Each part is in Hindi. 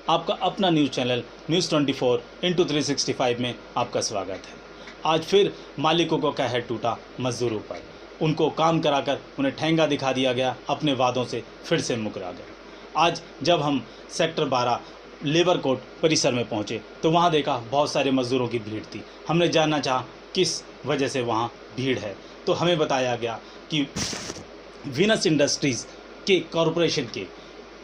आपका अपना न्यूज़ चैनल न्यूज़ 24x365 में आपका स्वागत है। आज फिर मालिकों को क्या है टूटा मजदूरों पर, उनको काम कराकर उन्हें ठेंगा दिखा दिया गया, अपने वादों से फिर से मुकरा गए। आज जब हम सेक्टर 12 लेबर कोर्ट परिसर में पहुंचे तो वहां देखा बहुत सारे मजदूरों की भीड़ थी। हमने जानना चाहा किस वजह से वहां भीड़ है, तो हमें बताया गया कि वीनस इंडस्ट्रीज़ के कॉरपोरेशन के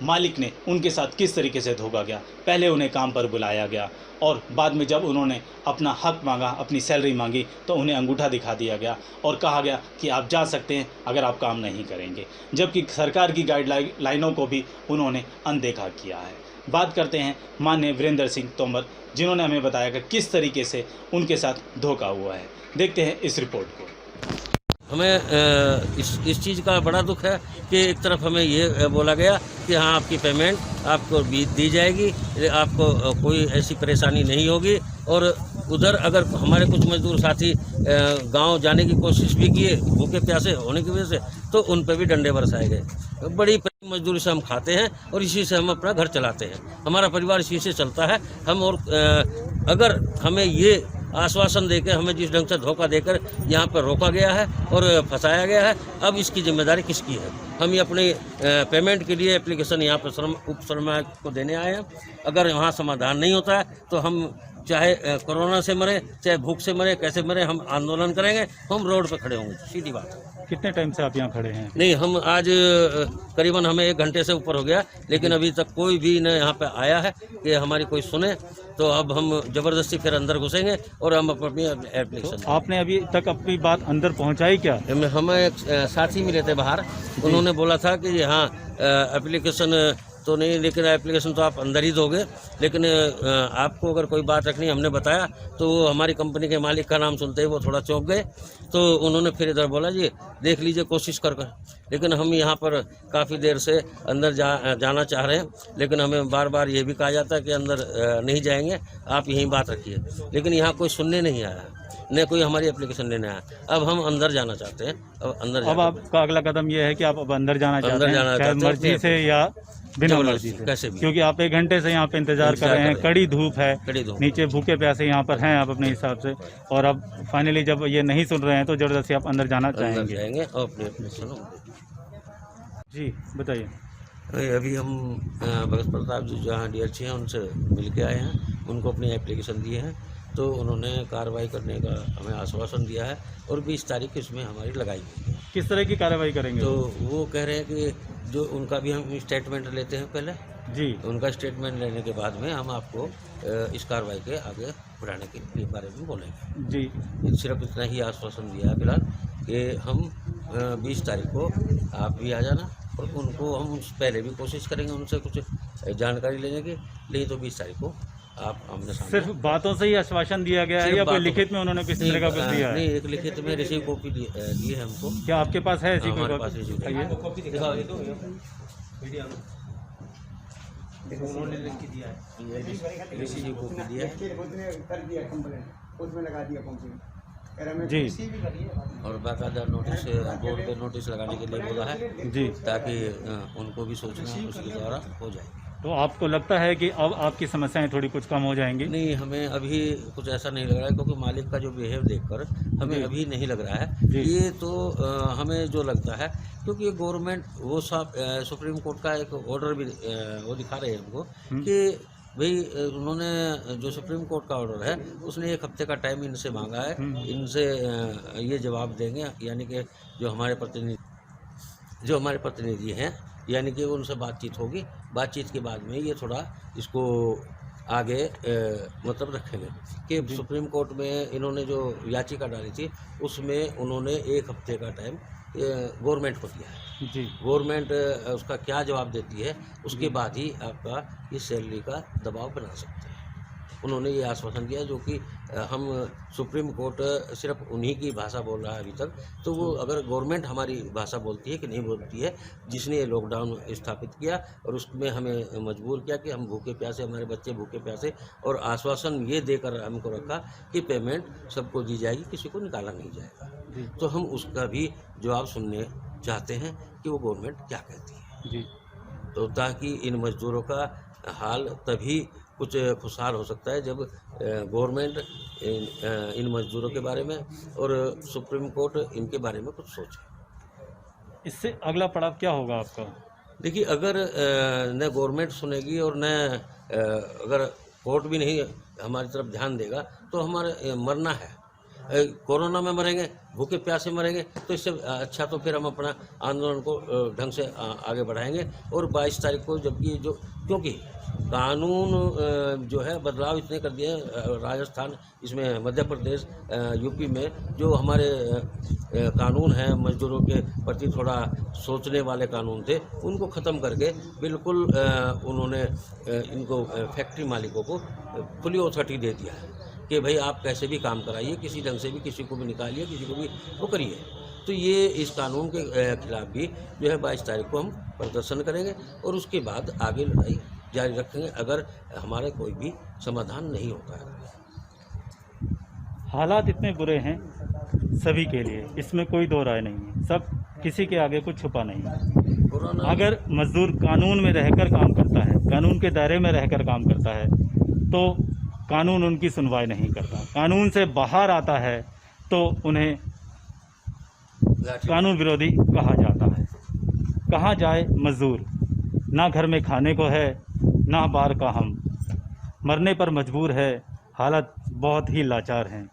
मालिक ने उनके साथ किस तरीके से धोखा किया। पहले उन्हें काम पर बुलाया गया और बाद में जब उन्होंने अपना हक मांगा, अपनी सैलरी मांगी, तो उन्हें अंगूठा दिखा दिया गया और कहा गया कि आप जा सकते हैं अगर आप काम नहीं करेंगे, जबकि सरकार की गाइडलाइनों को भी उन्होंने अनदेखा किया है। बात करते हैं माननीय वीरेंद्र सिंह तोमर, जिन्होंने हमें बताया कि किस तरीके से उनके साथ धोखा हुआ है। देखते हैं इस रिपोर्ट को। हमें इस चीज़ का बड़ा दुख है कि एक तरफ हमें ये बोला गया कि हाँ आपकी पेमेंट आपको दी जाएगी, आपको कोई ऐसी परेशानी नहीं होगी, और उधर अगर हमारे कुछ मजदूर साथी गांव जाने की कोशिश भी किए भूखे प्यासे होने की वजह से, तो उन पर भी डंडे बरसाए गए। बड़ी मजदूरी से हम खाते हैं और इसी से हम अपना घर चलाते हैं, हमारा परिवार इसी से चलता है। हम और अगर हमें ये आश्वासन देकर, हमें जिस ढंग से धोखा देकर यहाँ पर रोका गया है और फंसाया गया है, अब इसकी जिम्मेदारी किसकी है? हम ये अपने पेमेंट के लिए एप्लीकेशन यहाँ पर उप श्रमायुक्त को देने आए हैं। अगर वहाँ समाधान नहीं होता है तो हम चाहे कोरोना से मरे, चाहे भूख से मरे, कैसे मरे, हम आंदोलन करेंगे, हम रोड पर खड़े होंगे, सीधी बात है। कितने टाइम से आप यहाँ खड़े हैं? नहीं, हम आज करीबन हमें 1 घंटे से ऊपर हो गया, लेकिन अभी तक कोई भी न यहाँ पे आया है कि हमारी कोई सुने। तो अब हम ज़बरदस्ती फिर अंदर घुसेंगे और हम अपनी एप्लीकेशन। तो आपने अभी तक अपनी बात अंदर पहुँचाई क्या? हमें एक साथी मिले थे बाहर, उन्होंने बोला था कि हाँ एप्लीकेशन तो नहीं, लेकिन एप्लीकेशन तो आप अंदर ही दोगे, लेकिन आपको अगर कोई बात रखनी, हमने बताया तो वो हमारी कंपनी के मालिक का नाम सुनते ही वो थोड़ा चौंक गए। तो उन्होंने फिर इधर बोला जी देख लीजिए कोशिश कर। लेकिन हम यहाँ पर काफ़ी देर से अंदर जाना चाह रहे हैं, लेकिन हमें बार बार ये भी कहा जाता है कि अंदर नहीं जाएंगे, आप यहीं बात रखिए, लेकिन यहाँ कोई सुनने नहीं आया, न कोई हमारी एप्लीकेशन लेने आया। अब हम अंदर जाना चाहते हैं। अब आपका अगला कदम यह है कि आप अब अंदर जाना चाहते हैं, चाहे मर्जी से या बिना मर्जी से, कैसे भी, क्योंकि आप 1 घंटे से यहाँ पे इंतजार कर रहे हैं, कड़ी धूप है, नीचे भूखे प्यासे यहाँ पर हैं आप अपने हिसाब से, और अब फाइनली जब ये नहीं सुन रहे हैं तो जबरदस्ती आप अंदर जाना चाहेंगे और अपने जी बताइए। अभी हम भगत प्रताप जी जहाँ DRC हैं उनसे मिल के आए हैं, उनको अपनी एप्लीकेशन दिए हैं, तो उन्होंने कार्रवाई करने का हमें आश्वासन दिया है और 20 तारीख इसमें हमारी लगाई गई है। किस तरह की कार्रवाई करेंगे? तो वो कह रहे हैं कि जो उनका भी हम स्टेटमेंट लेते हैं पहले जी, उनका स्टेटमेंट लेने के बाद में हम आपको इस कार्रवाई के आगे बढ़ाने के बारे में बोलेंगे जी। सिर्फ इतना ही आश्वासन दिया है फिलहाल कि हम 20 तारीख को आप भी आ जाना, और उनको हम पहले भी कोशिश करेंगे उनसे कुछ जानकारी लेने की, नहीं तो 20 तारीख को आप हमने सिर्फ बातों से ही आश्वासन दिया गया है या कोई लिखित में उन्होंने किसी तरह का कुछ दिया है? नहीं, एक लिखित में रिसीव कॉपी दी है हमको। क्या आपके पास है ऐसी कोई कॉपी? उन्होंने लिख के दिया है, रिसीव कॉपी दिया उसमें लगा दिया जी, और बाकायदा नोटिस, बोर्ड पे नोटिस लगाने के लिए बोला है जी, ताकि उनको भी सोचना उसके द्वारा हो जाए। तो आपको लगता है कि अब आपकी समस्याएं थोड़ी कुछ कम हो जाएंगी? नहीं, हमें अभी कुछ ऐसा नहीं लग रहा है, क्योंकि मालिक का जो बिहेव देखकर हमें अभी नहीं लग रहा है ये तो हमें जो लगता है, क्योंकि गवर्नमेंट वो सुप्रीम कोर्ट का एक ऑर्डर भी वो दिखा रहे हैं हमको कि भाई उन्होंने जो सुप्रीम कोर्ट का ऑर्डर है उसने 1 हफ्ते का टाइम इनसे मांगा है, इनसे ये जवाब देंगे, यानी कि जो हमारे प्रतिनिधि हैं, यानी कि उनसे बातचीत होगी, बातचीत के बाद में ये थोड़ा इसको आगे मतलब रखेंगे कि सुप्रीम कोर्ट में इन्होंने जो याचिका डाली थी उसमें उन्होंने 1 हफ्ते का टाइम गवर्नमेंट को दिया है जी। गवर्नमेंट उसका क्या जवाब देती है उसके बाद ही आपका इस सैलरी का दबाव बना सकते हैं। उन्होंने ये आश्वासन दिया, जो कि हम सुप्रीम कोर्ट सिर्फ उन्हीं की भाषा बोल रहा है अभी तक, तो वो अगर गवर्नमेंट हमारी भाषा बोलती है कि नहीं बोलती है, जिसने ये लॉकडाउन स्थापित किया और उसमें हमें मजबूर किया कि हम भूखे प्यासे, हमारे बच्चे भूखे प्यासे, और आश्वासन ये देकर हमको रखा कि पेमेंट सबको दी जाएगी, किसी को निकाला नहीं जाएगा, तो हम उसका भी जवाब सुनने चाहते हैं कि वो गवर्नमेंट क्या कहती है जी। तो ताकि इन मजदूरों का हाल तभी कुछ खुशहाल हो सकता है जब गवर्नमेंट इन मजदूरों के बारे में और सुप्रीम कोर्ट इनके बारे में कुछ सोचे। इससे अगला पड़ाव क्या होगा आपका? देखिए, अगर न गवर्नमेंट सुनेगी और न अगर कोर्ट भी नहीं हमारी तरफ ध्यान देगा तो हमारे मरना है। कोरोना में मरेंगे, भूखे प्यासे मरेंगे, तो इससे अच्छा तो फिर हम अपना आंदोलन को ढंग से आगे बढ़ाएंगे। और 22 तारीख को जबकि जो क्योंकि कानून जो है बदलाव इतने कर दिए राजस्थान, इसमें मध्य प्रदेश, यूपी में जो हमारे कानून हैं मजदूरों के प्रति थोड़ा सोचने वाले कानून थे, उनको ख़त्म करके बिल्कुल उन्होंने इनको फैक्ट्री मालिकों को खुली अथॉरिटी दे दिया है कि भाई आप कैसे भी काम कराइए, किसी ढंग से भी किसी को भी निकालिए, किसी को भी वो करिए। तो ये इस कानून के खिलाफ भी जो है 22 तारीख को हम प्रदर्शन करेंगे और उसके बाद आगे लड़ाई जारी रखेंगे अगर हमारे कोई भी समाधान नहीं होता है। हालात इतने बुरे हैं सभी के लिए, इसमें कोई दो राय नहीं है, सब किसी के आगे कुछ छुपा नहीं है। कोरोना अगर मजदूर कानून में रहकर काम करता है, कानून के दायरे में रहकर काम करता है, तो कानून उनकी सुनवाई नहीं करता। कानून से बाहर आता है तो उन्हें कानून विरोधी कहा जाता है। कहाँ जाए मजदूर? ना घर में खाने को है, ना बार का हम, मरने पर मजबूर है, हालत बहुत ही लाचार हैं।